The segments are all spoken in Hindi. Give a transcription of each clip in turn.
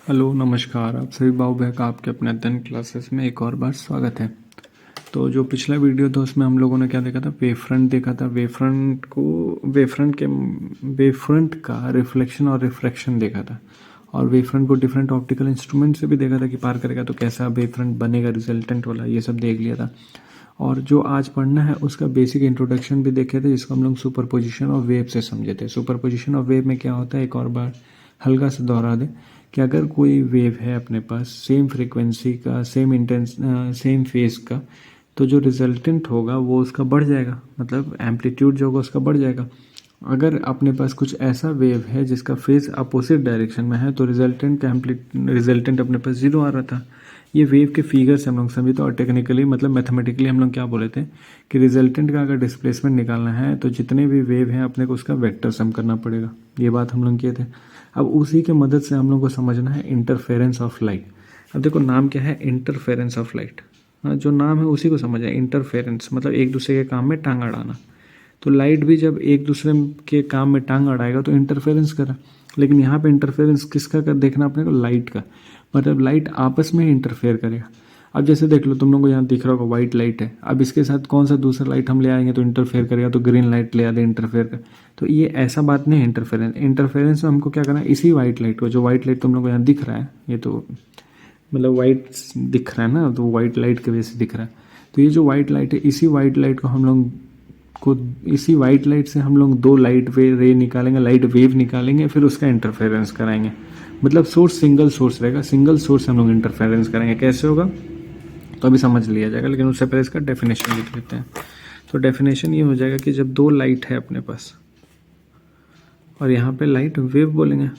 हेलो नमस्कार। आप सभी भाव बहन का आपके अपने अध्ययन क्लासेस में एक और बार स्वागत है। तो जो पिछला वीडियो था उसमें हम लोगों ने क्या देखा था, वेवफ्रंट देखा था। वेवफ्रंट का रिफ्लेक्शन और रिफ्रैक्शन देखा था, और वेवफ्रंट को डिफरेंट ऑप्टिकल इंस्ट्रूमेंट से भी देखा था कि पार करेगा तो कैसा वेवफ्रंट बनेगा, रिजल्टेंट वाला, ये सब देख लिया था। और जो आज पढ़ना है उसका बेसिक इंट्रोडक्शन भी देखे थे, जिसको हम लोग सुपरपोजिशन ऑफ वेव से समझे थे। सुपरपोजिशन ऑफ वेव में क्या होता है, एक और बार हल्का सा दोहरा दे कि अगर कोई वेव है अपने पास सेम फ्रीक्वेंसी का, सेम फेज का, तो जो रिजल्टेंट होगा वो उसका बढ़ जाएगा, मतलब एम्पलीट्यूड जो होगा उसका बढ़ जाएगा। अगर अपने पास कुछ ऐसा वेव है जिसका फेज अपोजिट डायरेक्शन में है तो रिजल्टेंट अपने पास जीरो आ रहा था। ये वेव के फिगर से हम लोग समझे थे, और टेक्निकली मतलब मैथमेटिकली हम लोग क्या बोले थे कि रिजल्टेंट का अगर डिस्प्लेसमेंट निकालना है तो जितने भी वेव हैं अपने को उसका वेक्टर सम करना पड़ेगा। ये बात हम लोग किए थे। अब उसी के मदद से हम लोग को समझना है इंटरफेरेंस ऑफ लाइट। अब देखो नाम क्या है, इंटरफेरेंस ऑफ लाइट। हाँ, जो नाम है उसी को समझ है। इंटरफेरेंस मतलब एक दूसरे के काम में टांग अड़ाना। तो लाइट भी जब एक दूसरे के काम में टांग अड़ाएगा तो इंटरफेरेंस करा। लेकिन यहाँ पे इंटरफेरेंस किसका कर देखना अपने को, लाइट का। मतलब लाइट आपस में इंटरफेयर करेगा। अब जैसे देख लो, तुम लोगों को यहाँ दिख रहा होगा व्हाइट लाइट है, अब इसके साथ कौन सा दूसरा लाइट हम ले आएंगे तो इंटरफेयर करेगा, तो ग्रीन लाइट ले आते इंटरफेयर कर। तो ये ऐसा बात नहीं है इंटरफेरेंस में हमको क्या करना है, इसी व्हाइट लाइट को, जो व्हाइट लाइट तुम लोग को यहाँ दिख रहा है, ये तो मतलब वाइट दिख रहा है ना, तो वाइट लाइट की वजह से दिख रहा है। तो ये जो वाइट लाइट है, इसी वाइट लाइट को हम लोग को इसी वाइट लाइट से हम लोग दो लाइट वे रे निकालेंगे, लाइट वेव निकालेंगे, फिर उसका इंटरफेरेंस कराएंगे। मतलब सोर्स सिंगल सोर्स रहेगा, सिंगल सोर्स से हम लोग इंटरफेरेंस करेंगे। कैसे होगा तो अभी समझ लिया जाएगा, लेकिन उससे पहले इसका डेफिनेशन लिख लेते हैं। तो डेफिनेशन ये हो जाएगा कि जब दो लाइट है अपने पास और यहाँ पे लाइट वेव बोलेंगे,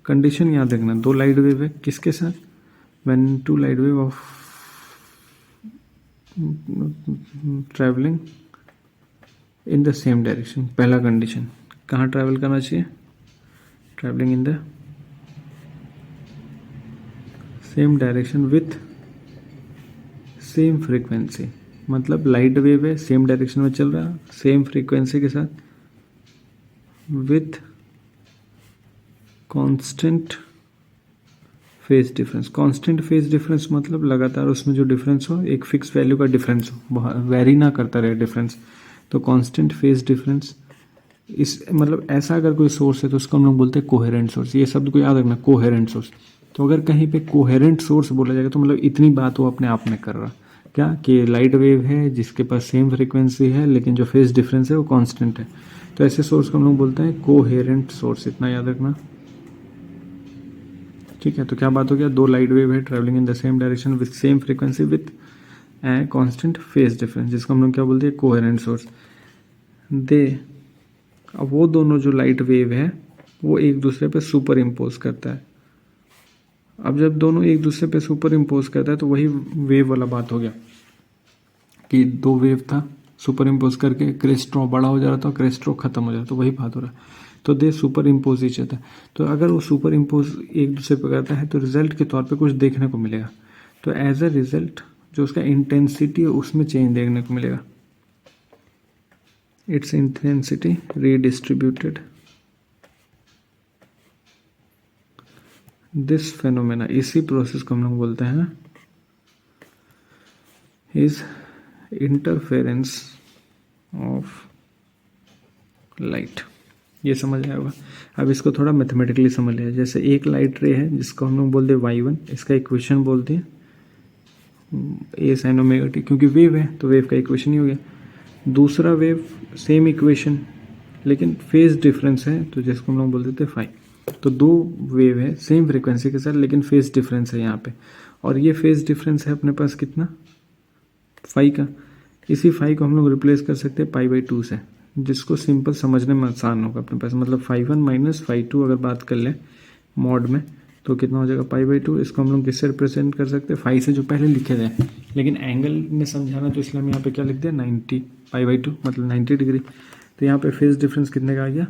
कंडीशन याद रखना, दो लाइट वेव है किसके साथ, when two light wave of travelling in the same direction. पहला कंडीशन, कहाँ ट्रैवल करना चाहिए, travelling in the same direction with same frequency. मतलब लाइट वेव है, सेम डायरेक्शन में चल रहा, सेम फ्रीक्वेंसी के साथ, with constant phase difference. Constant phase difference मतलब लगातार उसमें जो डिफरेंस हो, एक फिक्स वैल्यू का डिफरेंस हो, वेरी ना करता रहे डिफरेंस। तो कांस्टेंट फेज डिफरेंस, इस मतलब ऐसा अगर कोई सोर्स है तो उसको हम लोग बोलते हैं कोहेरेंट सोर्स। ये शब्द को याद रखना, कोहेरेंट सोर्स। तो अगर कहीं पे कोहेरेंट सोर्स बोला जाएगा तो मतलब इतनी बात वो अपने आप में कर रहा, क्या कि लाइट वेव है जिसके पास सेम फ्रीक्वेंसी है लेकिन जो फेज डिफरेंस है वो कांस्टेंट है। तो ऐसे सोर्स को हम लोग बोलते हैं कोहेरेंट सोर्स, इतना याद रखना। ठीक है, तो क्या बात हो गया, दो लाइट वेव है travelling in the same direction with same frequency with a constant phase difference, जिसको हम लोग क्या बोलते हैं, कोहेरेंट सोर्स। दे अब वो दोनों जो लाइट वेव है वो एक दूसरे पे सुपर इम्पोज करता है। अब जब दोनों एक दूसरे पे सुपर इम्पोज करता है तो वही वेव वाला बात हो गया कि दो वेव था, सुपर इम्पोज करके क्रेस्ट्रो बड़ा हो जा रहा था, क्रेस्ट्रो खत्म हो जा रहा था, तो वही बात हो रहा है। तो दे सुपर इम्पोज ईच अदर। तो अगर वो सुपर इम्पोज एक दूसरे पे करता है तो रिजल्ट के तौर पे कुछ देखने को मिलेगा। तो एज अ रिजल्ट जो उसका इंटेंसिटी है उसमें चेंज देखने को मिलेगा, it's intensity redistributed. This phenomena, इसी प्रोसेस को हम लोग बोलते हैं इज इंटरफेरेंस ऑफ लाइट। ये समझ आया होगा। अब इसको थोड़ा मैथमेटिकली समझ लिया। जैसे एक लाइट रे है जिसको हम लोग बोलते हैं y1, इसका इक्वेशन बोलते हैं ए साइन ओमेगा टी, क्योंकि वेव है तो वेव का इक्वेशन ही हो गया। दूसरा वेव सेम इक्वेशन लेकिन फेज डिफरेंस है, तो जिसको हम लोग बोलते थे फाई। तो दो वेव है सेम फ्रीक्वेंसी के साथ लेकिन फेज डिफरेंस है यहाँ पे, और ये फेज डिफरेंस है अपने पास कितना, फाई का। इसी फाई को हम लोग रिप्लेस कर सकते हैं पाई/2 से, जिसको सिंपल समझने में आसान होगा अपने पास। मतलब φ1 माइनस φ2 अगर बात कर ले मॉड में तो कितना हो जाएगा, पाई/2। इसको हम लोग किससे रिप्रेजेंट कर सकते हैं, फाई से जो पहले लिखे थे, लेकिन एंगल में समझाना तो इसलिए हम यहाँ पे क्या लिख दिया, 90 पाई/2 मतलब 90 डिग्री। तो यहाँ पे फेज डिफरेंस कितने का आ गया,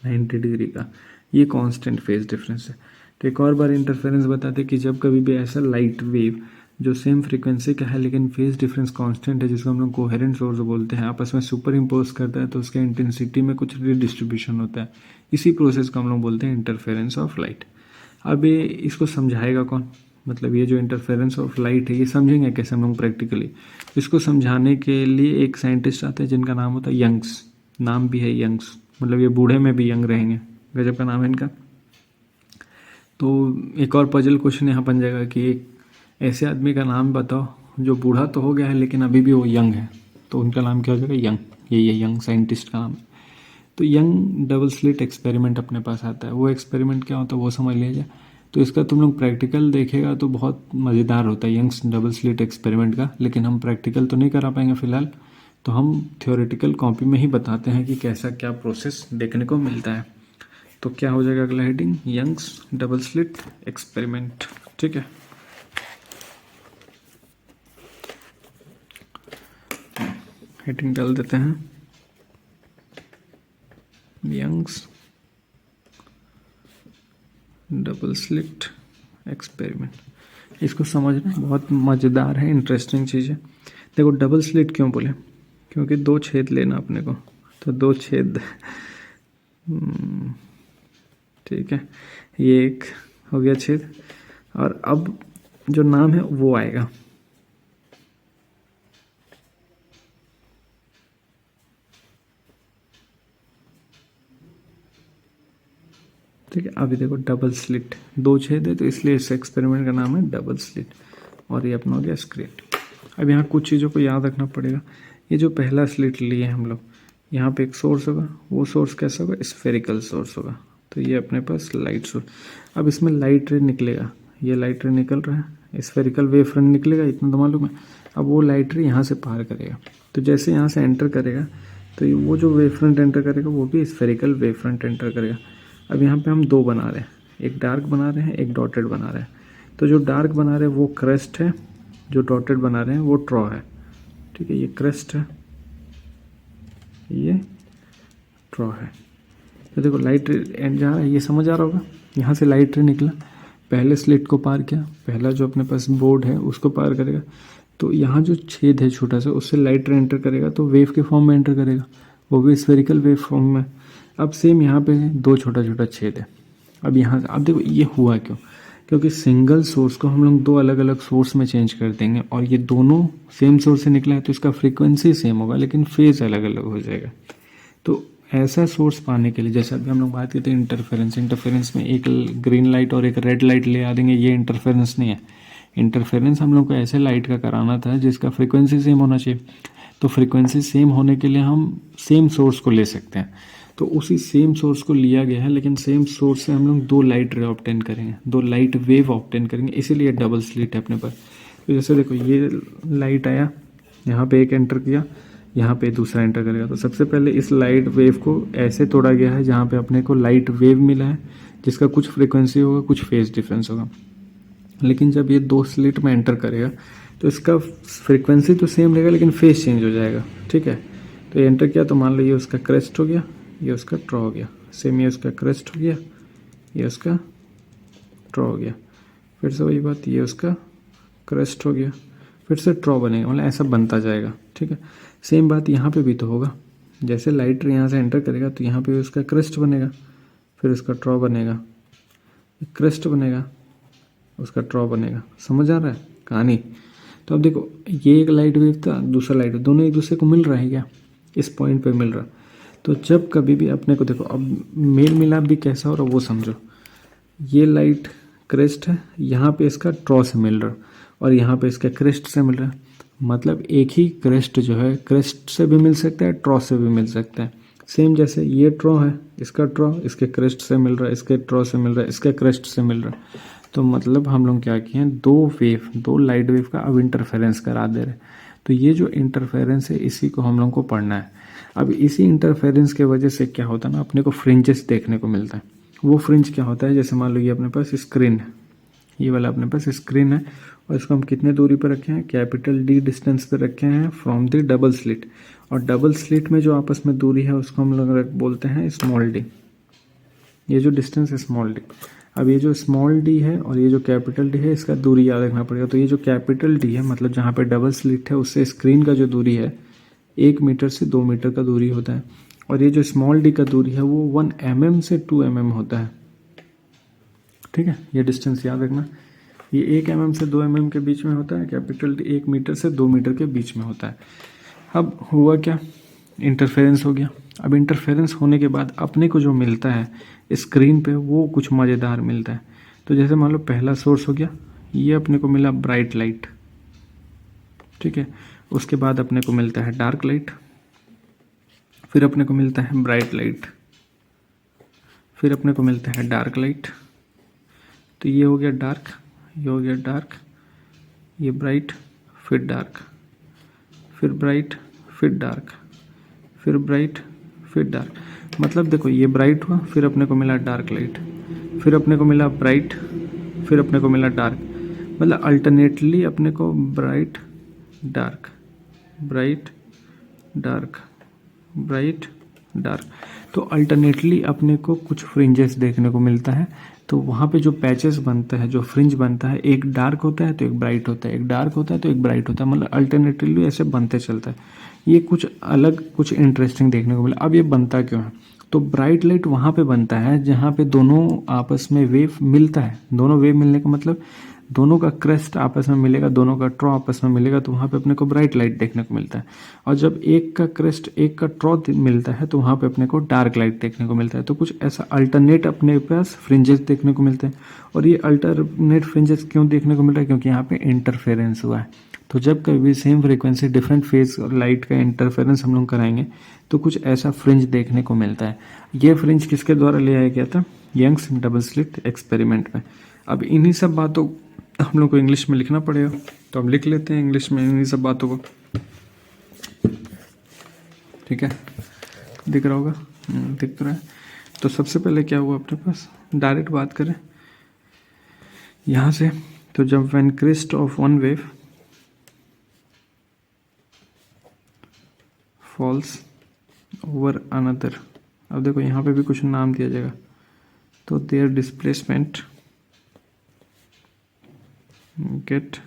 90 डिग्री का। ये कांस्टेंट फेज डिफरेंस है। तो एक और बार इंटरफेरेंस बताते कि जब कभी भी ऐसा लाइट वेव जो सेम फ्रीक्वेंसी का है लेकिन फेज डिफरेंस कांस्टेंट है, जिसको हम लोग कोहेरेंट सोर्स बोलते हैं, आपस में सुपर इम्पोज करता है तो उसके इंटेंसिटी में कुछ रिडिस्ट्रीब्यूशन होता है। इसी प्रोसेस को हम लोग बोलते हैं इंटरफेरेंस ऑफ लाइट। अब ये इसको समझाएगा कौन, मतलब ये जो इंटरफेरेंस ऑफ लाइट है ये समझेंगे कैसे हम लोग प्रैक्टिकली। इसको समझाने के लिए एक साइंटिस्ट आते हैं जिनका नाम होता है यंग्स, नाम भी है यंग्स, मतलब ये बूढ़े में भी यंग रहेंगे, गजब का नाम है इनका। तो एक और पजल क्वेश्चन यहाँ बन जाएगा कि एक ऐसे आदमी का नाम बताओ जो बूढ़ा तो हो गया है लेकिन अभी भी वो यंग है, तो उनका नाम क्या हो जाएगा, यंग। ये यंग साइंटिस्ट का नाम है। तो यंग डबल स्लिट एक्सपेरिमेंट अपने पास आता है। वो एक्सपेरिमेंट क्या होता है वो समझ लीजिए। तो इसका तुम लोग प्रैक्टिकल देखेगा तो बहुत मज़ेदार होता है यंग्स डबल स्लिट एक्सपेरिमेंट का, लेकिन हम प्रैक्टिकल तो नहीं करा पाएंगे फ़िलहाल। तो हम थियोरेटिकल कॉपी में ही बताते हैं कि कैसा क्या प्रोसेस देखने को मिलता है। तो क्या हो जाएगा अगला heading, Young's double slit experiment. ठीक है, हेडिंग डाल देते हैं यंग्स डबल स्लिट एक्सपेरिमेंट। इसको समझना बहुत मज़ेदार है, इंटरेस्टिंग चीज़ है। देखो डबल स्लिट क्यों बोले, क्योंकि दो छेद लेना अपने को, तो दो छेद ठीक है, ये एक हो गया छेद, और अब जो नाम है वो आएगा। ठीक है, अभी देखो डबल स्लिट, दो छेद है तो इसलिए इस एक्सपेरिमेंट का नाम है डबल स्लिट, और ये अपना हो गया स्क्रीन। अब यहाँ कुछ चीज़ों को याद रखना पड़ेगा। ये जो पहला स्लिट लिए हम लोग, यहाँ पे एक सोर्स होगा, वो सोर्स कैसा होगा, स्फेरिकल सोर्स होगा। तो ये अपने पास लाइट सोर्स, अब इसमें लाइट रे निकलेगा, ये लाइट रे निकल रहा है, स्फेरिकल वेव फ्रंट निकलेगा, इतना तो मालूम है। अब वो लाइट रे यहाँ से पार करेगा, तो जैसे यहाँ से एंटर करेगा तो वो जो वेव फ्रंट एंटर करेगा वो भी स्फेरिकल वेव फ्रंट एंटर करेगा। अब यहाँ पे हम दो बना रहे हैं, एक डार्क बना रहे हैं, एक डॉटेड बना रहे हैं। तो जो डार्क बना रहे हैं वो क्रेस्ट है, जो डॉटेड बना रहे हैं वो ट्रॉ है। ठीक है, ये क्रेस्ट है, ये ट्रॉ है। तो देखो लाइट एंड जा रहा है, ये समझ आ रहा होगा। यहाँ से लाइट रे निकला, पहले स्लिट को पार किया, पहला जो अपने पास बोर्ड है उसको पार करेगा, तो यहाँ जो छेद है छोटा सा उससे लाइट रे एंटर करेगा, तो वेव के फॉर्म में एंटर करेगा, वो भी स्फेरिकल वेव फॉर्म में। अब सेम यहाँ पे दो छोटा छोटा छेद है। अब यहाँ अब देखो ये हुआ क्यों, क्योंकि सिंगल सोर्स को हम लोग दो अलग अलग सोर्स में चेंज कर देंगे, और ये दोनों सेम सोर्स से निकला है तो इसका फ्रीक्वेंसी सेम होगा लेकिन फेज अलग अलग हो जाएगा। तो ऐसा सोर्स पाने के लिए, जैसे अभी हम लोग बात करते हैं इंटरफेरेंस, इंटरफेरेंस में एक ग्रीन लाइट और एक रेड लाइट ले आ देंगे, ये इंटरफेरेंस नहीं है। इंटरफेरेंस हम लोग को ऐसे लाइट का कराना था जिसका फ्रीक्वेंसी सेम होना चाहिए। तो फ्रीक्वेंसी सेम होने के लिए हम सेम सोर्स को ले सकते हैं, तो उसी सेम सोर्स को लिया गया है, लेकिन सेम सोर्स से हम लोग दो लाइट रे ऑब्टेन करेंगे, दो लाइट वेव ऑब्टेन करेंगे, इसीलिए डबल स्लिट है अपने पास। तो जैसे देखो ये लाइट आया, यहाँ पे एक एंटर किया, यहाँ पे दूसरा एंटर करेगा। तो सबसे पहले इस लाइट वेव को ऐसे तोड़ा गया है जहाँ पे अपने को लाइट वेव मिला है जिसका कुछ फ्रीक्वेंसी होगा, कुछ फेज डिफरेंस होगा। लेकिन जब ये दो स्लिट में एंटर करेगा तो इसका फ्रीक्वेंसी तो सेम रहेगा लेकिन फेज चेंज हो जाएगा। ठीक है, तो ये एंटर किया तो मान लो ये उसका क्रेस्ट हो गया, ये उसका ट्रॉ हो गया, सेम ये उसका क्रेस्ट हो गया, ये उसका ट्रॉ हो गया, फिर से वही बात, ये उसका क्रेस्ट हो गया, फिर से ट्रॉ बनेगा, मतलब ऐसा बनता जाएगा। ठीक है, सेम बात यहाँ पे भी तो होगा, जैसे लाइट यहाँ से एंटर करेगा तो यहाँ पे उसका क्रेस्ट बनेगा, फिर उसका ट्रॉ बनेगा, क्रेस्ट बनेगा, उसका ट्रॉ बनेगा। समझ आ रहा है कहानी। तो अब देखो ये एक लाइट वेव था, दूसरा लाइट वेव, दोनों एक दूसरे को मिल रहा है क्या, इस पॉइंट पे मिल रहा। तो जब कभी भी अपने को देखो, अब मेल मिलाप भी कैसा हो रहा वो समझो। ये लाइट क्रेस्ट है, यहाँ पे इसका ट्रॉ से मिल रहा और यहाँ पे इसका क्रेस्ट से मिल रहा है, मतलब एक ही क्रेस्ट जो है क्रेस्ट से भी मिल सकता है, ट्रॉ से भी मिल सकता है। सेम जैसे ये ट्रॉ है, इसका ट्रॉ इसके क्रेस्ट से मिल रहा है, इसके ट्रॉ से मिल रहा है, इसके क्रेस्ट से मिल रहा है। तो मतलब हम लोग क्या किए हैं, दो लाइट वेव का अब इंटरफेरेंस करा दे रहे। तो ये जो इंटरफेरेंस है इसी को हम लोग को पढ़ना है। अब इसी इंटरफेरेंस के वजह से क्या होता है ना, अपने को फ्रिंजेस देखने को मिलता है। वो फ्रिंज क्या होता है, जैसे मान लो ये अपने पास स्क्रीन है, ये वाला अपने पास स्क्रीन है, और इसको हम कितने दूरी पर रखे हैं, कैपिटल D डिस्टेंस पर रखे हैं फ्रॉम द डबल स्लिट। और डबल स्लिट में जो आपस में दूरी है उसको हम लोग बोलते हैं स्मॉल d। ये जो डिस्टेंस है स्मॉल d। अब ये जो स्मॉल d है और ये जो कैपिटल D है, इसका दूरी याद रखना पड़ेगा। तो ये जो कैपिटल D है, मतलब जहाँ पे डबल स्लिट है उससे स्क्रीन का जो दूरी है 1 मीटर से 2 मीटर का दूरी होता है, और ये जो स्मॉल d का दूरी है वो 1 mm से 2 mm होता है। ठीक है, ये डिस्टेंस याद रखना। ये 1 mm से 2 mm के बीच में होता है, कैपिटल टी 1 मीटर से 2 मीटर के बीच में होता है। अब हुआ क्या, इंटरफेरेंस हो गया। अब इंटरफेरेंस होने के बाद अपने को जो मिलता है स्क्रीन पे वो कुछ मज़ेदार मिलता है। तो जैसे मान लो पहला सोर्स हो गया, ये अपने को मिला ब्राइट लाइट, ठीक है। उसके बाद अपने को मिलता है डार्क लाइट, फिर अपने को मिलता है ब्राइट लाइट, फिर अपने को मिलता है डार्क लाइट। तो ये हो गया डार्क, ये हो गया डार्क, ये ब्राइट, फिर डार्क, फिर ब्राइट, फिर डार्क, फिर ब्राइट, फिर डार्क। मतलब देखो ये ब्राइट हुआ, फिर अपने को मिला डार्क लाइट, फिर अपने को मिला ब्राइट, फिर अपने को मिला डार्क। मतलब अल्टरनेटली अपने को bright dark, bright dark, bright dark. तो अल्टरनेटली अपने को कुछ फ्रिंजेस देखने को मिलता है। तो वहाँ पे जो पैचेस बनता है, जो फ्रिंज बनता है, एक डार्क होता है तो एक ब्राइट होता है, एक डार्क होता है तो एक ब्राइट होता है। मतलब अल्टरनेटली ऐसे बनते चलता है। ये कुछ अलग, कुछ इंटरेस्टिंग देखने को मिला। अब ये बनता क्यों है, तो ब्राइट लाइट वहाँ पे बनता है जहाँ पे दोनों आपस में वेव मिलता है। दोनों वेव मिलने का मतलब दोनों का क्रेस्ट आपस में मिलेगा, दोनों का ट्रॉ आपस में मिलेगा, तो वहाँ पे अपने को ब्राइट लाइट देखने को मिलता है। और जब एक का क्रेस्ट एक का ट्रॉ मिलता है तो वहाँ पे अपने को डार्क लाइट देखने को मिलता है। तो कुछ ऐसा अल्टरनेट अपने पास फ्रिंजेस देखने को मिलते हैं। और ये अल्टरनेट फ्रिंजेस क्यों देखने को मिल रहा है, क्योंकि यहाँ पे इंटरफेरेंस हुआ है। तो जब कभी same frequency different phase light का इंटरफेरेंस हम लोग कराएंगे तो कुछ ऐसा फ्रिंज देखने को मिलता है। ये फ्रिंज किसके द्वारा ले आया गया था, यंग्स डबल स्लिट एक्सपेरिमेंट में। अब इन्हीं सब बातों हम लोग को इंग्लिश में लिखना पड़ेगा, तो हम लिख लेते हैं इंग्लिश में इन्हीं सब बातों को। ठीक है, दिख रहा होगा, दिख तो रहा है। तो सबसे पहले क्या हुआ अपने पास, डायरेक्ट बात करें यहाँ से। तो जब when crest of one wave falls over another, अब देखो यहाँ पे भी कुछ नाम दिया जाएगा। तो their displacement get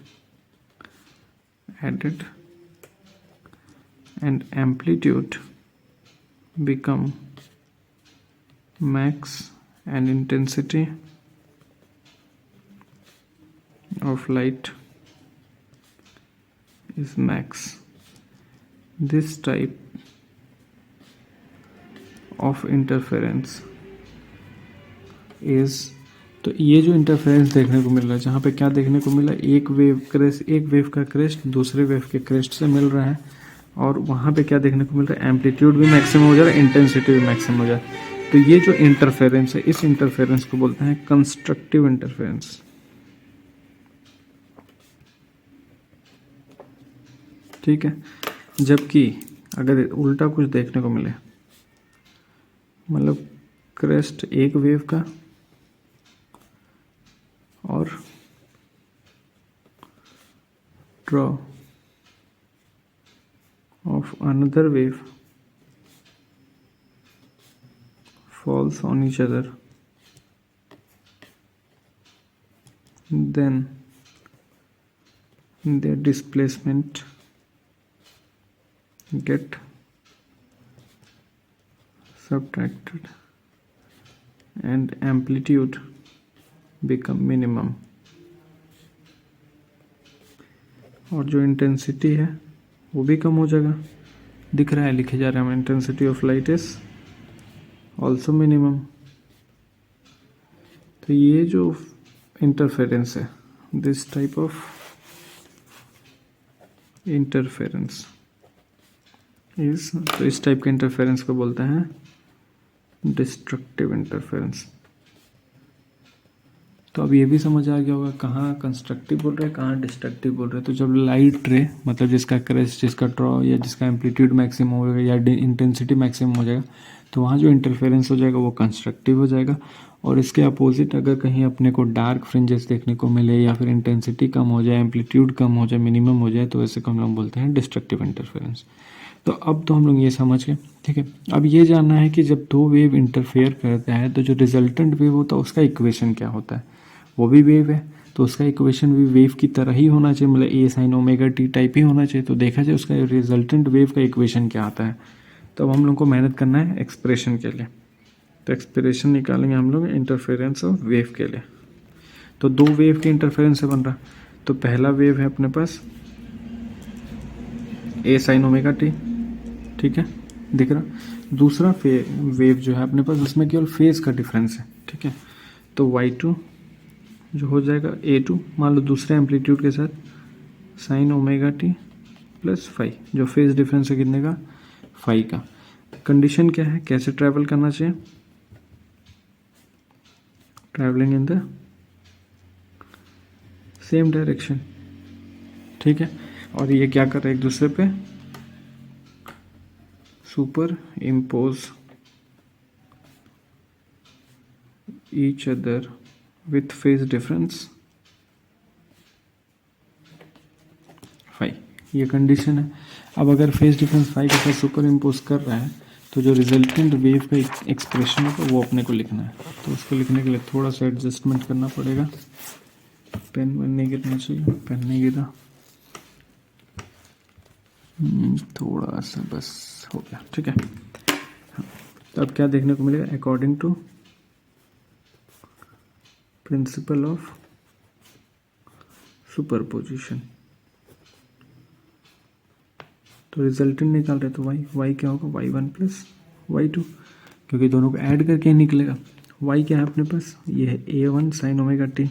added and amplitude become max and intensity of light is max. This type of interference is, तो ये जो इंटरफेरेंस देखने को मिल रहा है, जहाँ पे क्या देखने को मिला, एक वेव का क्रेस्ट दूसरे वेव के क्रेस्ट से मिल रहा है। और वहाँ पे क्या देखने को मिल रहा है, एम्पलीट्यूड भी मैक्सिमम हो जा रहा है, इंटेंसिटी भी मैक्सिमम हो जा रहा है। तो ये जो इंटरफेरेंस है, इस इंटरफेरेंस को बोलते हैं कंस्ट्रक्टिव इंटरफेरेंस। ठीक है, जबकि अगर उल्टा कुछ देखने को मिले, मतलब क्रेस्ट एक वेव का और draw of another wave falls on each other, then their displacement get subtracted and amplitude become minimum। और जो इंटेंसिटी है वो भी कम हो जाएगा। दिख रहा है, लिखे जा रहा है, intensity of light is also minimum. तो ये जो इंटरफेरेंस है, this type of interference is, तो इस टाइप के इंटरफेरेंस को बोलते हैं डिस्ट्रक्टिव इंटरफेरेंस। तो अब ये भी समझ आ गया होगा कहाँ कंस्ट्रक्टिव बोल रहे हैं, कहाँ डिस्ट्रक्टिव बोल रहे हैं। तो जब लाइट रे, मतलब जिसका क्रेस्ट, जिसका ट्रॉ या जिसका एम्पलीट्यूड मैक्सिमम हो जाएगा या इंटेंसिटी मैक्सिमम हो जाएगा, तो वहाँ जो इंटरफेरेंस हो जाएगा वो कंस्ट्रक्टिव हो जाएगा। और इसके अपोजिट अगर कहीं अपने को डार्क फ्रिंजेस देखने को मिले या फिर इंटेंसिटी कम हो जाए, एम्पलीट्यूड कम हो जाए, मिनिमम हो जाए, तो ऐसे को हम लोग बोलते हैं डिस्ट्रक्टिव इंटरफेरेंस। तो अब तो हम लोग ये समझ गए। ठीक है, अब ये जानना है कि जब दो वेव इंटरफेयर करते हैं तो जो रिजल्टेंट वेव होता है उसका इक्वेशन क्या होता है। वो भी वेव है तो उसका इक्वेशन भी वेव की तरह ही होना चाहिए, मतलब ए साइन ओमेगा टी टाइप ही होना चाहिए। तो देखा जाए उसका रिजल्टेंट वेव का इक्वेशन क्या आता है। तो अब हम लोग को मेहनत करना है एक्सप्रेशन के लिए। तो एक्सप्रेशन निकालेंगे हम लोग इंटरफेरेंस ऑफ वेव के लिए। तो दो वेव के इंटरफेरेंस से बन रहा। तो पहला वेव है अपने पास ए साइन ओमेगा टी, ठीक है, दिख रहा। दूसरा वेव जो है अपने पास उसमें केवल फेज का डिफरेंस है, ठीक है। तो y2 जो हो जाएगा a2, मान लो दूसरे एम्पलीट्यूड के साथ sine omega t plus phi, जो फेज डिफरेंस है कितने का, फाई का। कंडीशन क्या है, कैसे ट्रैवल करना चाहिए, travelling in the same direction, ठीक है। और ये क्या कर रहे हैं, एक दूसरे पे superimpose each other with phase difference phi, ये कंडीशन है। अब अगर फेज डिफरेंस फाई के साथ सुपर इम्पोज कर रहा है तो जो रिजल्टेंट वेव का एक्सप्रेशन होगा वो अपने को लिखना है। तो उसको लिखने के लिए थोड़ा सा एडजस्टमेंट करना पड़ेगा। पेन वेन नहीं गिरना चाहिए, पेन नहीं गिरा, थोड़ा सा बस हो गया, ठीक है। तो अब क्या देखने को मिलेगा, according to principle of superposition, तो रिजल्टेंट निकाल रहे तो y क्या होगा, y1 प्लस y2, क्योंकि दोनों को ऐड करके ही निकलेगा। y क्या है अपने पास, ये है a1 साइन ओमेगा टी,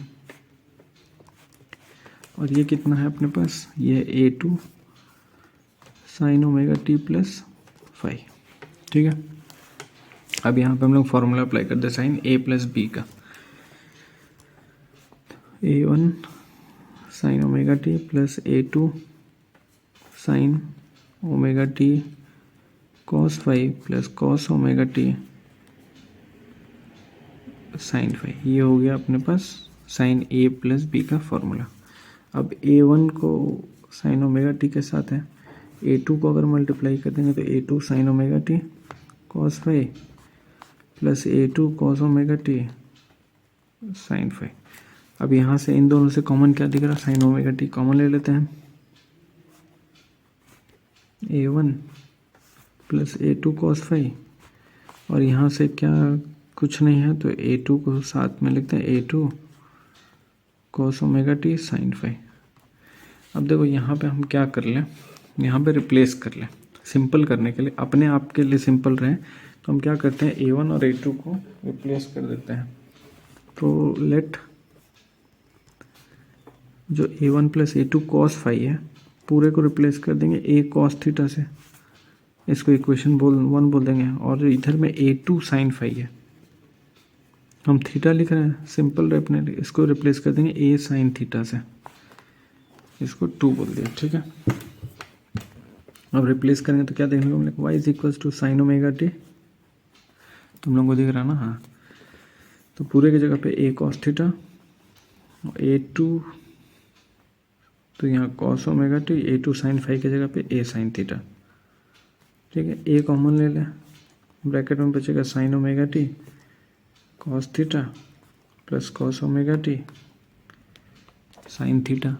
और ये कितना है अपने पास, ये है a2 sine omega t plus five, ठीक है। अब यहाँ पे हम लोग फॉर्मूला अप्लाई करते हैं साइन a प्लस बी का, a1 sine omega t plus a2 sine omega t cos five plus cos omega t sine phi, ये हो गया अपने पास साइन a प्लस बी का फॉर्मूला। अब a1 को साइन ओमेगा टी के साथ है, a2 को अगर मल्टीप्लाई कर देंगे तो a2 sine omega t cos five plus a2 cos omega t sine phi. अब यहाँ से इन दोनों से कॉमन क्या दिख रहा, साइन ओमेगा टी कॉमन ले लेते हैं, a1 plus a2 cos five, और यहाँ से क्या कुछ नहीं है तो a2 को साथ में लिखते हैं a2 cos omega t sine phi. अब देखो यहाँ पे हम क्या कर लें, यहाँ पे रिप्लेस कर लें, सिंपल करने के लिए, अपने आप के लिए सिंपल रहे तो हम क्या करते हैं, a1 और a2 को रिप्लेस कर देते हैं। तो लेट जो a1 plus a2 cos five है पूरे को रिप्लेस कर देंगे a कॉस थीटा से, इसको इक्वेशन 1 बोल देंगे, और इधर में a2 साइन फाइव है, हम थीटा लिख रहे हैं सिंपल रहे अपने लिए, इसको रिप्लेस कर देंगे a साइन थीटा से, इसको 2 बोल दिया, ठीक है। अब रिप्लेस करेंगे तो क्या देखने को मिलेगा, y is equal to sine omega t, तुम लोगों को दिख रहा ना, हाँ। तो पूरे की जगह पे a कॉस थीटा, a2 तो यहाँ cos omega t, a2 sine phi की जगह पे a साइन थीटा, ठीक है। a कॉमन ले लें, ब्रैकेट में बचेगा sine omega t cos theta plus cos omega t sine theta.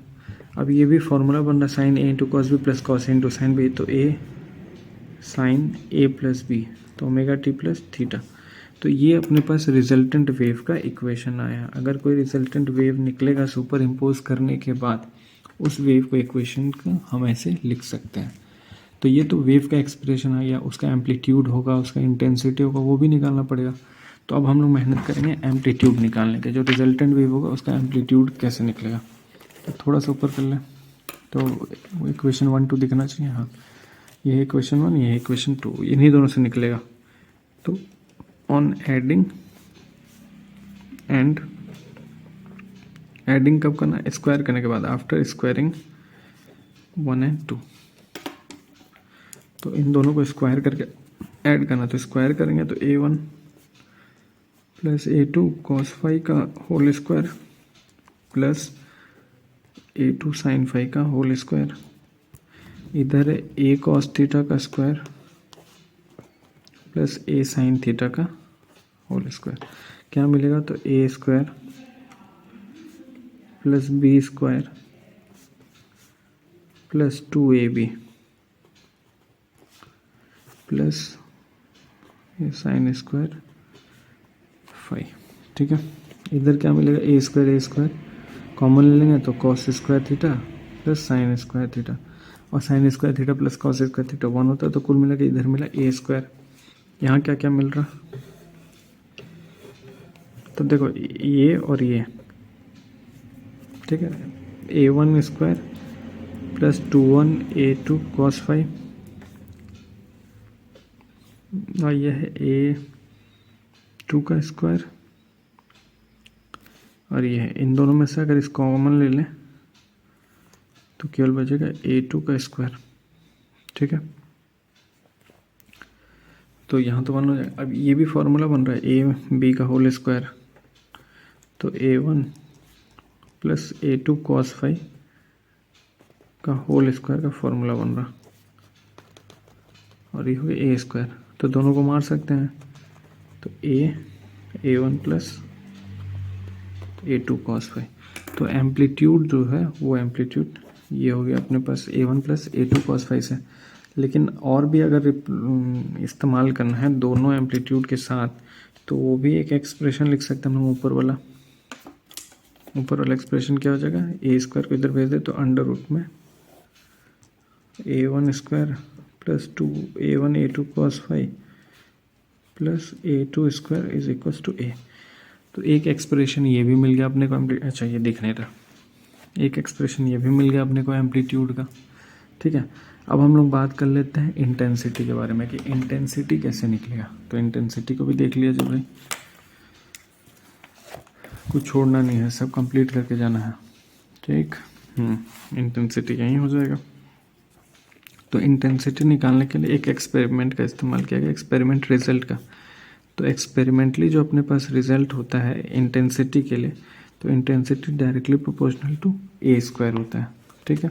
अब ये भी फॉर्मूला बन रहा है sine a into cos b plus cos a into sine b, तो a sine a plus b, तो ओमेगा टी प्लस थीटा। तो ये अपने पास रिजल्टेंट वेव का इक्वेशन आया। अगर कोई रिजल्टेंट वेव निकलेगा सुपर इम्पोज करने के बाद, उस वेव को इक्वेशन का हम ऐसे लिख सकते हैं। तो ये तो वेव का एक्सप्रेशन है, या उसका एम्पलीट्यूड होगा, उसका इंटेंसिटी होगा, वो भी निकालना पड़ेगा। तो अब हम लोग मेहनत करेंगे एम्पलीट्यूड निकालने के, जो रिजल्टेंट वेव होगा उसका एम्पलीट्यूड कैसे निकलेगा। तो थोड़ा सा ऊपर कर लें, तो इक्वेशन 1 2 दिखना चाहिए, हाँ। ये है इक्वेशन 1, ये है इक्वेशन 2, इन्हीं दोनों से निकलेगा। तो ऑन एडिंग एंड एडिंग कब करना, स्क्वायर करने के बाद, आफ्टर स्क्वायरिंग 1 एंड 2, तो इन दोनों को स्क्वायर करके ऐड करना। तो स्क्वायर करेंगे तो a1 plus a2 cos five का whole square plus a2 sine five का होल स्क्वायर, इधर है a कॉस थीटा का square plus a sine theta का होल स्क्वायर। क्या मिलेगा, तो a square plus b square plus 2ab plus sine square five, ठीक है। इधर क्या मिलेगा, ए स्क्वायर कॉमन ले लेंगे तो cos square theta plus sine square theta, और sine square theta plus cos square theta 1 होता है, तो कुल मिला के इधर मिला ए स्क्वायर। यहाँ क्या क्या मिल रहा, तो देखो ये और ये, ठीक है, a1 square plus 2 a2 cos five, और यह है a2 का स्क्वायर, और ये है, इन दोनों में से अगर इसको कॉमन ले लें तो केवल बचेगा a2 का स्क्वायर, ठीक है। तो यहाँ तो 1 हो जाएगा। अब ये भी फॉर्मूला बन रहा है ए बी का होल स्क्वायर, तो a1 plus a2 cos five का होल स्क्वायर का फॉर्मूला बन रहा, और ये हो गया ए स्क्वायर, तो दोनों को मार सकते हैं, तो a1 plus a2 cos five. तो एम्पलीट्यूड जो है वो एम्पलीट्यूड ये हो गया अपने पास a1 plus a2 cos five से। लेकिन और भी अगर इस्तेमाल करना है दोनों एम्पलीट्यूड के साथ, तो वो भी एक एक्सप्रेशन लिख सकते हैं हम लोग। ऊपर वाला एक्सप्रेशन क्या हो जाएगा, ए स्क्वायर को इधर भेज दे तो अंडर रूट में a1 square plus 2a1 a2 cos five plus a2 square is equal to a। तो एक एक्सप्रेशन ये भी मिल गया अपने को, अच्छा ये दिख नहीं रहा, एक एक्सप्रेशन ये भी मिल गया अपने को एम्पलीट्यूड का, ठीक है। अब हम लोग बात कर लेते हैं इंटेंसिटी के बारे में कि इंटेंसिटी कैसे निकलेगा। तो इंटेंसिटी को भी देख लिया जाए भाई, कुछ छोड़ना नहीं है, सब कंप्लीट करके जाना है, ठीक। इंटेंसिटी यहीं हो जाएगा। तो इंटेंसिटी निकालने के लिए एक एक्सपेरिमेंट का इस्तेमाल किया गया, एक्सपेरिमेंट रिजल्ट का। तो एक्सपेरिमेंटली जो अपने पास रिजल्ट होता है इंटेंसिटी के लिए, तो intensity directly proportional to A square होता है, ठीक है।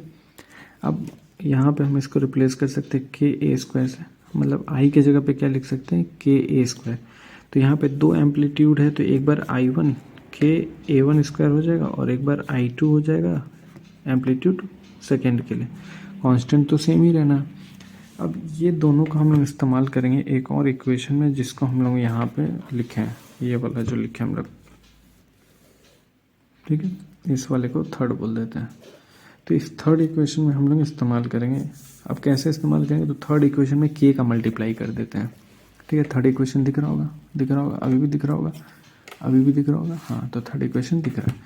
अब यहाँ पे हम इसको रिप्लेस कर सकते हैं के ए स्क्वायर से, मतलब आई के जगह पे क्या लिख सकते हैं, के ए स्क्वायर। तो यहाँ पे दो एम्पलीट्यूड है, तो एक बार I1 के A1 स्क्वायर हो जाएगा और एक बार I2 हो जाएगा एम्पलीट्यूड सेकेंड के लिए, कांस्टेंट तो सेम ही रहना। अब ये दोनों का हम लोग इस्तेमाल करेंगे एक और इक्वेशन में, जिसको हम लोग यहाँ पे लिखे हैं, ये वाला जो लिखे हम लोग, ठीक है, इस वाले को थर्ड बोल देते हैं। तो इस थर्ड इक्वेशन में हम लोग इस्तेमाल करेंगे। अब कैसे इस्तेमाल करेंगे, तो थर्ड इक्वेशन में के का मल्टीप्लाई कर देते हैं, ठीक है। थर्ड इक्वेशन दिख रहा होगा, अभी भी दिख रहा होगा, हाँ, तो थर्ड इक्वेशन दिख रहा है।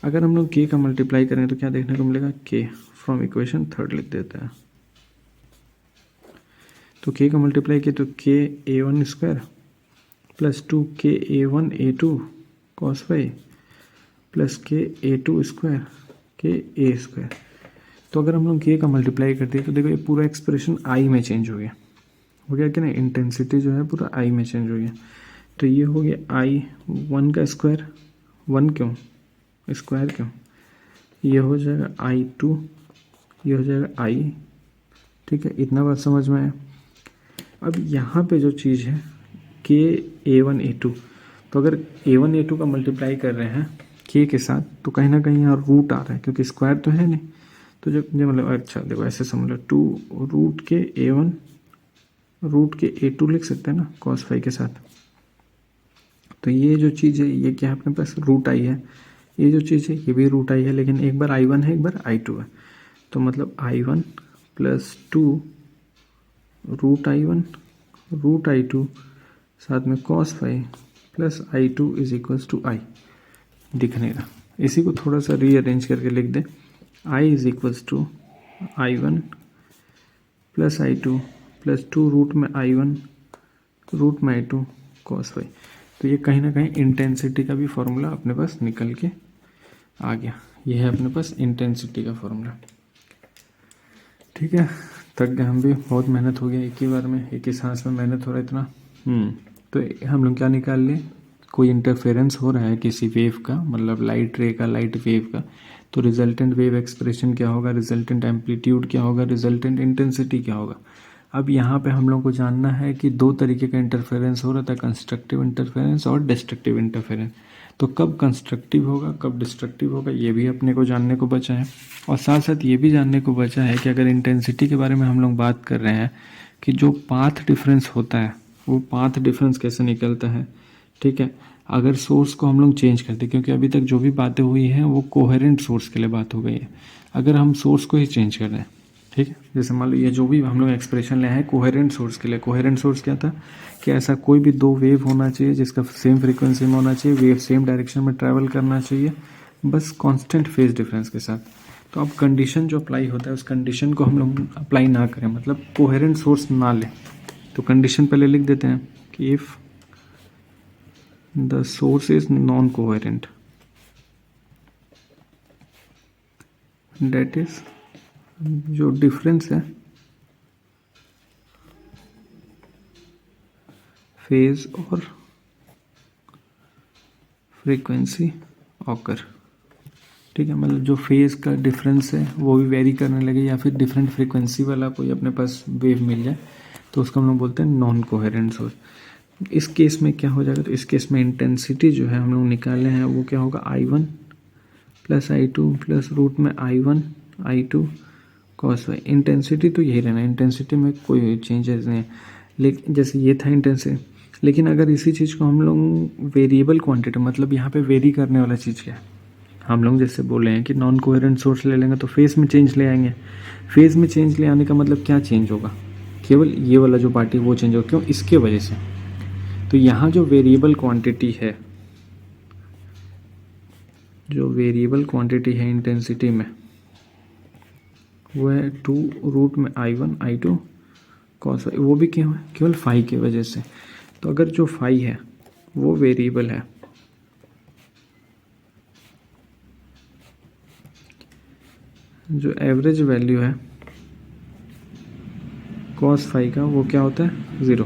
अगर हम लोग के का मल्टीप्लाई करेंगे तो क्या देखने को मिलेगा, के फ्रॉम इक्वेशन थर्ड लिख देते हैं। तो के का मल्टीप्लाई किया तो के A1 स्क्वायर प्लस 2 के A1 A2 cos five plus के A2 स्क्वायर के ए स्क्वायर। तो अगर हम लोग के का मल्टीप्लाई करते हैं तो देखो ये पूरा एक्सप्रेशन आई में चेंज हो गया कि नहीं, इंटेंसिटी जो है पूरा आई में चेंज हो गया। तो ये हो गया I1 का स्क्वायर, 1 क्यों, स्क्वायर क्यों, ये हो जाएगा I2, ये हो जाएगा I, ठीक है। इतना बात समझ में आया। अब यहाँ पे जो चीज़ है के A1 A2, तो अगर A1 A2 का मल्टीप्लाई कर रहे हैं के के साथ, तो कहीं ना कहीं यहाँ रूट आ रहा है, क्योंकि स्क्वायर तो है नहीं। तो जब मतलब अच्छा देखो ऐसे समझ लो, 2 रूट के A1 रूट के A2 लिख सकते हैं ना कॉस फाइव के साथ। तो ये जो चीज़ है ये क्या है अपने पास, रूट आई है। ये जो चीज़ है ये भी रूट आई है, लेकिन एक बार I1 है एक बार I2 है। तो मतलब I1 plus 2 root I1 root I2 साथ में cos five plus I2 is equals to I, दिख नहीं रहा। इसी को थोड़ा सा रीअरेंज करके लिख दें, I is equals to I1 plus I2 plus 2 root में I1 रूट में I2 कॉस फाइव। तो ये कहीं ना कहीं इंटेंसिटी का भी फॉर्मूला अपने पास निकल के आ गया। ये है अपने पास इंटेंसिटी का फॉर्मूला, ठीक है। थक गए हम भी, बहुत मेहनत हो गया, एक ही बार में एक ही सांस में मेहनत हो रहा है इतना। तो हम लोग क्या निकाल लिए, कोई इंटरफेरेंस हो रहा है किसी वेव का, मतलब लाइट रे का, लाइट वेव का, तो रिजल्टेंट वेव एक्सप्रेशन क्या होगा, रिजल्टेंट एम्पलीट्यूड क्या होगा, रिजल्टेंट इंटेंसिटी क्या होगा। अब यहाँ पे हम लोग को जानना है कि दो तरीके का इंटरफेरेंस हो रहा था, कंस्ट्रक्टिव इंटरफेरेंस और डिस्ट्रक्टिव इंटरफेरेंस। तो कब कंस्ट्रक्टिव होगा कब डिस्ट्रक्टिव होगा ये भी अपने को जानने को बचा है, और साथ साथ ये भी जानने को बचा है कि अगर इंटेंसिटी के बारे में हम लोग बात कर रहे हैं कि जो पाथ डिफरेंस होता है वो पाथ डिफरेंस कैसे निकलता है, ठीक है। अगर सोर्स को हम लोग चेंज करते, क्योंकि अभी तक जो भी बातें हुई हैं वो कोहेरेंट सोर्स के लिए बात हो गई है, अगर हम सोर्स को ही चेंज कर दें, ठीक है, जैसे मान लो ये जो भी हम लोग एक्सप्रेशन ले हैं कोहेरेंट सोर्स के लिए, कोहेरेंट सोर्स क्या था कि ऐसा कोई भी दो वेव होना चाहिए जिसका सेम फ्रीक्वेंसी में होना चाहिए, वेव सेम डायरेक्शन में ट्रैवल करना चाहिए, बस कांस्टेंट फेज डिफरेंस के साथ। तो अब कंडीशन जो अप्लाई होता है उस कंडीशन को हम लोग अप्लाई ना करें, मतलब कोहेरेंट सोर्स ना लें, तो कंडीशन पहले लिख देते हैं कि if the source is non coherent, that is जो डिफरेंस है फेज और फ्रीक्वेंसी ऑकर, ठीक है, मतलब जो फेज का डिफरेंस है वो भी वेरी करने लगे या फिर डिफरेंट फ्रीक्वेंसी वाला कोई अपने पास वेव मिल जाए तो उसको हम लोग बोलते हैं नॉन कोहेरेंट सोर्स। इस केस में क्या हो जाएगा, तो इस केस में इंटेंसिटी जो है हम लोग निकाले हैं वो क्या होगा I1 plus I2 plus root में I1 I2 cos Y. Intensity तो यही रहना है, इंटेंसिटी में कोई चेंजेस नहीं है, लेकिन जैसे ये था इंटेंसिटी, लेकिन अगर इसी चीज़ को हम लोग वेरिएबल क्वांटिटी, मतलब यहाँ पे वेरी करने वाला चीज़ क्या है, हम लोग जैसे बोले हैं कि नॉन कोहेरेंट सोर्स ले लेंगे तो फेज में चेंज ले आएंगे, फेज में चेंज ले आने का मतलब क्या चेंज होगा, केवल ये वाला जो पार्ट है वो चेंज होगा, क्यों, इसके वजह से। तो यहाँ जो वेरिएबल क्वांटिटी है, जो वेरिएबल क्वांटिटी है इंटेंसिटी में वो है 2 रूट में I1 I2 कॉस वाई, वो भी क्यों है, केवल फाई की वजह से। तो अगर जो फाई है वो वेरिएबल है, जो एवरेज वैल्यू है कॉस फाई का वो क्या होता है 0,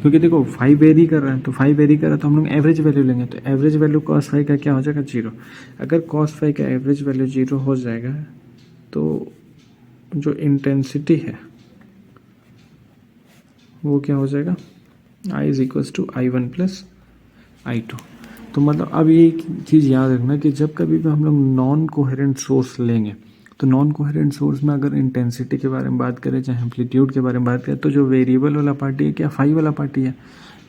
क्योंकि देखो फाई वेरी कर रहा है, तो फाई वेरी कर रहा है तो हम लोग एवरेज वैल्यू लेंगे, तो एवरेज वैल्यू कॉस फाई का क्या हो जाएगा 0। अगर कॉस फाई का एवरेज वैल्यू 0 हो जाएगा तो जो इंटेंसिटी है वो क्या हो जाएगा I is equals to I1 plus I2। तो मतलब अब ये चीज़ याद रखना कि जब कभी भी हम लोग नॉन कोहेरेंट सोर्स लेंगे तो नॉन कोहेरेंट सोर्स में अगर इंटेंसिटी के बारे में बात करें चाहे एम्पलीट्यूड के बारे में बात करें, तो जो वेरिएबल वाला पार्टी है क्या फाई वाला पार्टी है,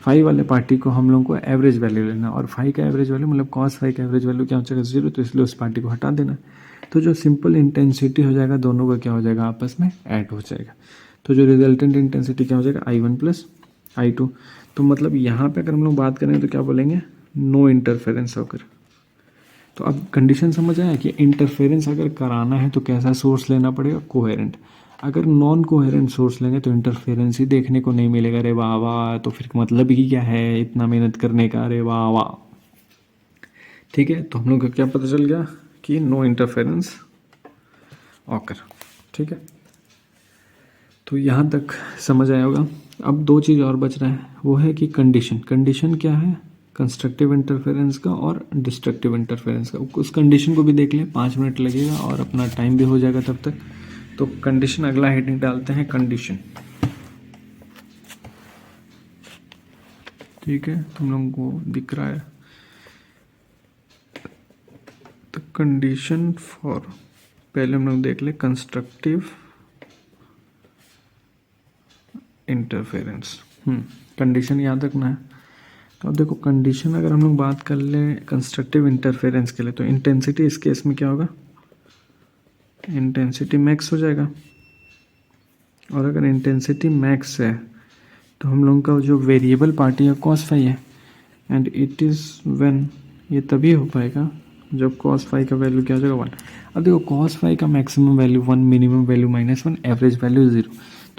फाई वाले पार्टी को हम लोग को एवरेज वैल्यू लेना, और फाई का एवरेज वैल्यू मतलब कॉस फाई का एवरेज वैल्यू क्या हो जाएगा 0, तो इसलिए उस पार्टी को हटा देना। तो जो सिंपल इंटेंसिटी हो जाएगा दोनों का क्या हो जाएगा आपस में ऐड हो जाएगा, तो जो रिजल्टेंट इंटेंसिटी क्या हो जाएगा I1 प्लस I2। तो मतलब यहाँ पे अगर हम लोग बात करें तो क्या बोलेंगे, नो इंटरफेरेंस होकर। तो अब कंडीशन समझ आया कि इंटरफेरेंस अगर कराना है तो कैसा सोर्स लेना पड़ेगा, कोहेरेंट। अगर नॉन कोहेरेंट सोर्स लेंगे तो इंटरफेरेंस ही देखने को नहीं मिलेगा, अरे वाह वाह, तो फिर मतलब ही क्या है इतना मेहनत करने का, अरे वाह वाह। ठीक है, तो हम लोग को क्या पता चल गया कि नो इंटरफेरेंस ऑकर। ठीक है, तो यहाँ तक समझ आया होगा। अब दो चीज़ और बच रहा है, वो है कि कंडीशन क्या है, कंस्ट्रक्टिव इंटरफेरेंस का और डिस्ट्रक्टिव इंटरफेरेंस का। उस कंडीशन को भी देख लें, 5 मिनट लगेगा और अपना टाइम भी हो जाएगा तब तक। तो कंडीशन, अगला हेडिंग डालते हैं कंडीशन। ठीक है, तुम लोगों को दिख रहा है तो कंडीशन फॉर, पहले हम लोग देख ले कंस्ट्रक्टिव इंटरफेरेंस। कंडीशन याद रखना है। तो अब देखो कंडीशन अगर हम लोग बात कर लें कंस्ट्रक्टिव इंटरफेरेंस के लिए, तो इंटेंसिटी इस केस में क्या होगा, इंटेंसिटी मैक्स हो जाएगा। और अगर इंटेंसिटी मैक्स है तो हम लोगों का जो वेरिएबल पार्टी है कॉस फाई है, एंड इट इज़ व्हेन, ये तभी हो पाएगा जब कॉस फाई का वैल्यू क्या हो जाएगा 1। अब देखो कॉस फाई का maximum value 1, minimum value -1, average value 0।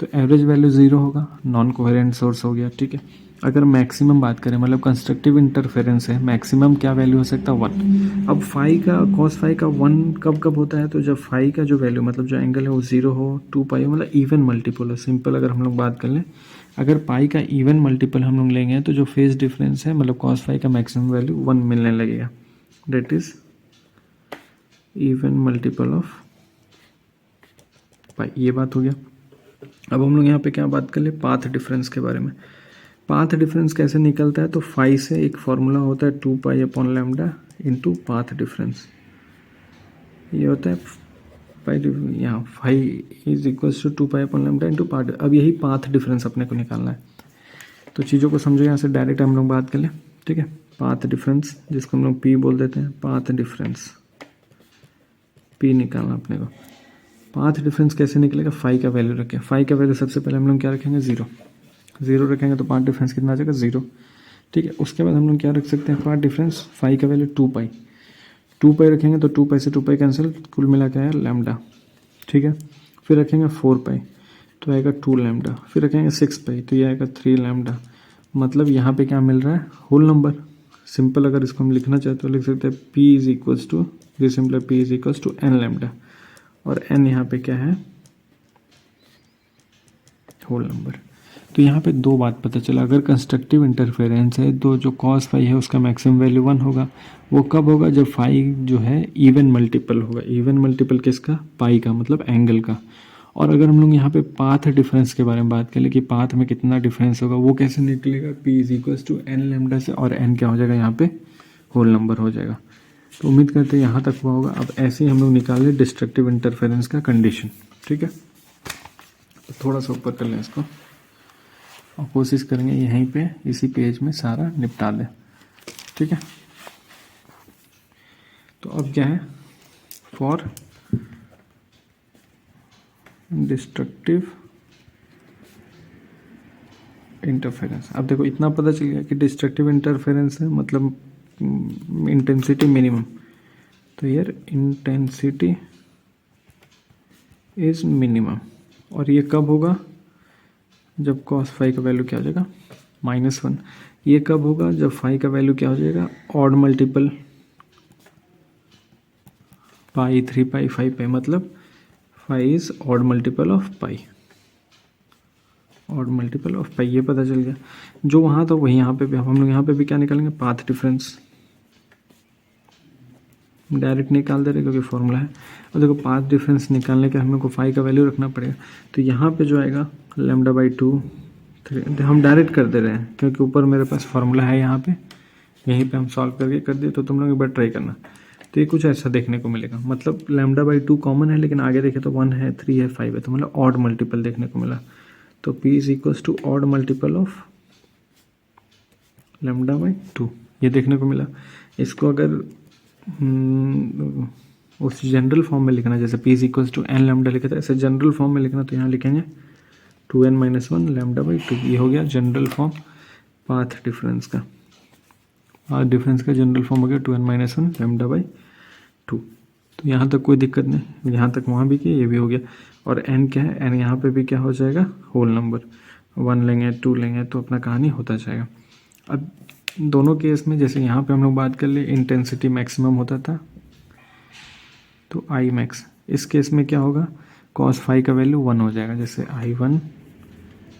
तो एवरेज वैल्यू 0 होगा, नॉन कोहेरेंट सोर्स हो गया। ठीक है, अगर मैक्सिमम बात करें, मतलब कंस्ट्रक्टिव इंटरफेरेंस है, मैक्सिमम क्या वैल्यू हो सकता है 1। अब फाई का, कॉस फाई का 1 कब कब होता है, तो जब फाई का जो वैल्यू, मतलब जो एंगल है वो 0 हो, 2 पाई हो, मतलब इवन मल्टीपल हो। सिंपल अगर हम लोग बात कर लें, अगर पाई का इवन मल्टीपल हम लोग लेंगे तो जो फेज डिफरेंस है, मतलब कॉस फाई का मैक्सिमम वैल्यू 1 मिलने लगेगा, that is even multiple of pi. ये बात हो गया। अब हम लोग यहाँ पे क्या बात कर ले, पाथ डिफरेंस के बारे में। पाथ डिफरेंस कैसे निकलता है, तो फाई से एक फॉर्मूला होता है 2 pi upon lambda into path difference. ये होता है पाई, यहाँ phi is equals to 2 pi upon lambda into path. अब यही पाथ डिफरेंस अपने को निकालना है। तो चीज़ों को समझो, यहाँ से डायरेक्ट हम लोग बात कर लें। ठीक है, पाथ डिफरेंस, जिसको हम लोग पी बोल देते हैं, पाथ डिफरेंस, पी निकालना अपने को। पाथ डिफरेंस कैसे निकलेगा, फाई का वैल्यू रखें। फाई का वैल्यू सबसे पहले हम लोग क्या रखेंगे, जीरो। जीरो रखेंगे तो पाथ डिफरेंस कितना आ जाएगा, जीरो। ठीक है, उसके बाद हम लोग क्या रख सकते हैं, पाथ डिफरेंस फाई का वैल्यू 2 पाई। 2 पाई रखेंगे तो 2 पाई से 2 पाई कैंसिल, कुल मिला के आया लैम्डा। ठीक है, फिर रखेंगे 4 पाई तो आएगा 2 लैम्डा। फिर रखेंगे 6 पाई तो ये आएगा 3 लैम्डा। मतलब यहाँ पे क्या मिल रहा है, होल नंबर। सिंपल अगर इसको हम लिखना चाहते तो लिख सकते हैं P is equals to, this simple P is equals to n lambda, और n यहाँ पे क्या है, होल नंबर। तो यहाँ पे दो बात पता चला, अगर कंस्ट्रक्टिव इंटरफेरेंस है तो जो कॉस फाई है उसका मैक्सिमम वैल्यू 1 होगा। वो कब होगा, जब फाई जो है इवन मल्टीपल होगा। इवन मल्टीपल किसका, पाई का, मतलब एंगल का। और अगर हम लोग यहाँ पे पाथ डिफरेंस के बारे में बात करें कि पाथ में कितना डिफरेंस होगा, वो कैसे निकलेगा, P is equals to n lambda से, और n क्या हो जाएगा यहाँ पे, होल नंबर हो जाएगा। तो उम्मीद करते हैं यहाँ तक हुआ होगा। अब ऐसे ही हम लोग निकाल लें डिस्ट्रक्टिव इंटरफेरेंस का कंडीशन। ठीक है, तो थोड़ा सा ऊपर कर लें इसको और कोशिश करेंगे यहीं पे इसी पेज में सारा निपटा दें। ठीक है, तो अब क्या है, फॉर डिस्ट्रक्टिव इंटरफेरेंस। अब देखो इतना पता चल गया कि डिस्ट्रक्टिव इंटरफेरेंस है मतलब इंटेंसिटी मिनिमम। तो यार इंटेंसिटी इज मिनिमम, और ये कब होगा, जब कॉस फाई का वैल्यू क्या हो जाएगा, -1। ये कब होगा, जब फाई का वैल्यू क्या हो जाएगा, ऑड मल्टीपल पाई, 3 पाई, 5 पाई, मतलब phi is odd multiple of pi, odd multiple of pi. ये पता चल गया। जो वहाँ था वही यहाँ पे भी, हम लोग यहाँ पे भी क्या निकालेंगे, पाथ डिफरेंस। डायरेक्ट निकाल दे रहे क्योंकि फॉर्मूला है। और देखो पाथ डिफरेंस निकालने के हम लोग को फाई का वैल्यू रखना पड़ेगा। तो यहाँ पे जो आएगा λ/2, 3 हम डायरेक्ट कर दे रहे हैं क्योंकि ऊपर मेरे पास फार्मूला है यहाँ पे, यहीं पे हम सॉल्व करके कर दिए। तो तुम लोग एक बार ट्राई करना। तो ये कुछ ऐसा देखने को मिलेगा, मतलब λ/2 कॉमन है, लेकिन आगे देखे तो 1 है, 3 है, 5 है, तो मतलब ऑड मल्टीपल देखने को मिला। तो P is equals to odd multiple of λ/2, ये देखने को मिला। इसको अगर उस जनरल फॉर्म में लिखना, जैसे P is equals to n lambda लिखा था, ऐसे जनरल फॉर्म में लिखना, तो यहाँ लिखेंगे 2n-1 λ/2। ये हो गया जनरल फॉर्म पाथ डिफरेंस का। पाथ डिफरेंस का जनरल फॉर्म हो गया 2n-1 λ/2। तो यहाँ तक कोई दिक्कत नहीं, यहाँ तक वहाँ भी किया, ये भी हो गया। और n क्या है, n यहाँ पे भी क्या हो जाएगा, होल नंबर। 1 लेंगे, 2 लेंगे, तो अपना कहानी होता जाएगा। अब दोनों केस में, जैसे यहाँ पे हम लोग बात कर ले इंटेंसिटी मैक्सिमम होता था तो आई मैक्स, इस केस में क्या होगा, कॉस फाई का वैल्यू 1 हो जाएगा। जैसे I1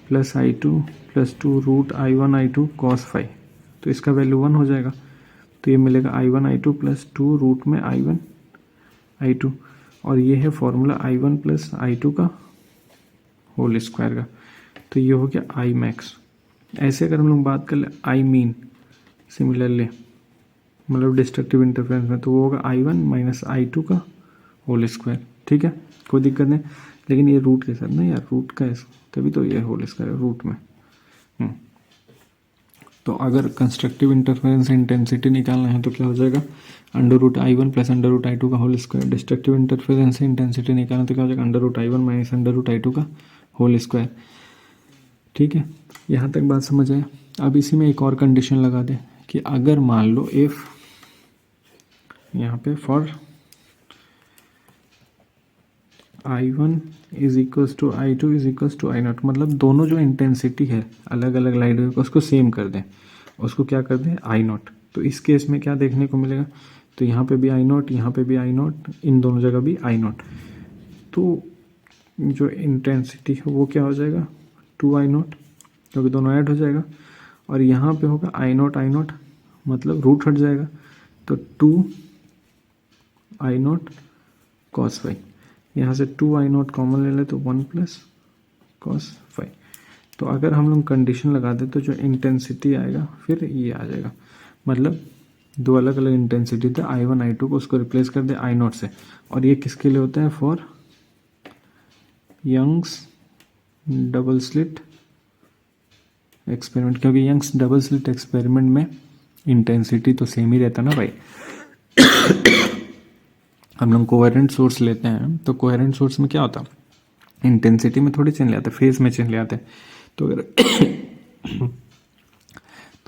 + I2 + 2 root I1 I2 cos phi, तो इसका वैल्यू 1 हो जाएगा। तो ये मिलेगा I1 I2 + 2 रूट में I1 I2, और ये है फॉर्मूला I1 + I2 का होल स्क्वायर का। तो ये हो गया आई मैक्स। ऐसे अगर हम लोग बात कर ले आई मीन सिमिलरली, मतलब डिस्ट्रक्टिव इंटरफेरेंस में, तो वो होगा I1 - I2 का होल स्क्वायर। ठीक है, कोई दिक्कत नहीं, लेकिन ये रूट के साथ ना यार, रूट का है तभी तो ये होल स्क्वायर है रूट में। तो अगर कंस्ट्रक्टिव इंटरफेरेंस से इंटेंसिटी निकालना है तो क्या हो जाएगा, √I1 + √I2 का होल स्क्वायर। डिस्ट्रक्टिव इंटरफेरेंस से इंटेंसिटी निकालना तो क्या हो जाएगा, √I1 - √I2 का होल स्क्वायर। ठीक है, यहाँ तक बात समझ आए। अब इसी में एक और कंडीशन लगा दे कि अगर मान लो इफ यहाँ पे फॉर I1 = I2 = I0, मतलब दोनों जो इंटेंसिटी है अलग अलग लाइट को उसको सेम कर दें, उसको क्या कर दें, I0। तो इस केस में क्या देखने को मिलेगा, तो यहाँ पे भी I0, यहाँ पे भी I0, इन दोनों जगह भी I0। तो जो इंटेंसिटी है वो क्या हो जाएगा, 2I0, क्योंकि दोनों ऐड हो जाएगा। और यहाँ पे होगा I0 मतलब रूट हट जाएगा, तो 2I0 cos फाई। यहाँ से 2I0 कॉमन ले ले तो 1 + cos फाई। तो अगर हम लोग कंडीशन लगा दें तो जो इंटेंसिटी आएगा फिर ये आ जाएगा, मतलब दो अलग अलग इंटेंसिटी थे I1 I2 को, उसको रिप्लेस कर दे I0 से। और ये किसके लिए होता है, for Young's double slit experiment, क्योंकि यंग्स डबल स्लिट एक्सपेरिमेंट में इंटेंसिटी तो सेम ही रहता ना भाई। हम लोग कोहेरेंट सोर्स लेते हैं तो कोहेरेंट सोर्स में क्या होता है, इंटेंसिटी में थोड़ी चेंज ले आते, फेज में चेंज ले आते। तो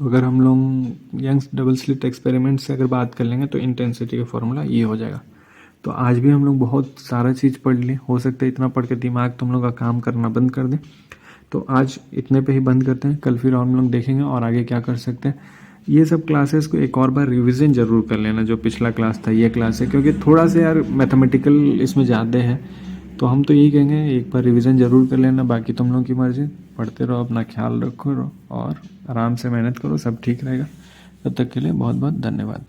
अगर हम लोग यंग्स डबल स्लिट एक्सपेरिमेंट से अगर बात कर लेंगे तो इंटेंसिटी का फॉर्मूला ये हो जाएगा। तो आज भी हम लोग बहुत सारा चीज़ पढ़ लिए, हो सकता है इतना पढ़ के दिमाग तुम लोग का काम करना बंद कर दे। तो आज इतने पे ही बंद करते हैं, कल फिर हम लोग देखेंगे और आगे क्या कर सकते हैं। ये सब क्लासेस को एक और बार रिवीजन जरूर कर लेना, जो पिछला क्लास था ये क्लास है, क्योंकि थोड़ा सा यार मैथमेटिकल इसमें ज़्यादा है। तो हम तो यही कहेंगे एक बार रिवीजन जरूर कर लेना, बाकी तुम लोगों की मर्जी, पढ़ते रहो, अपना ख्याल रखो और आराम से मेहनत करो, सब ठीक रहेगा। तब तक के लिए बहुत बहुत धन्यवाद।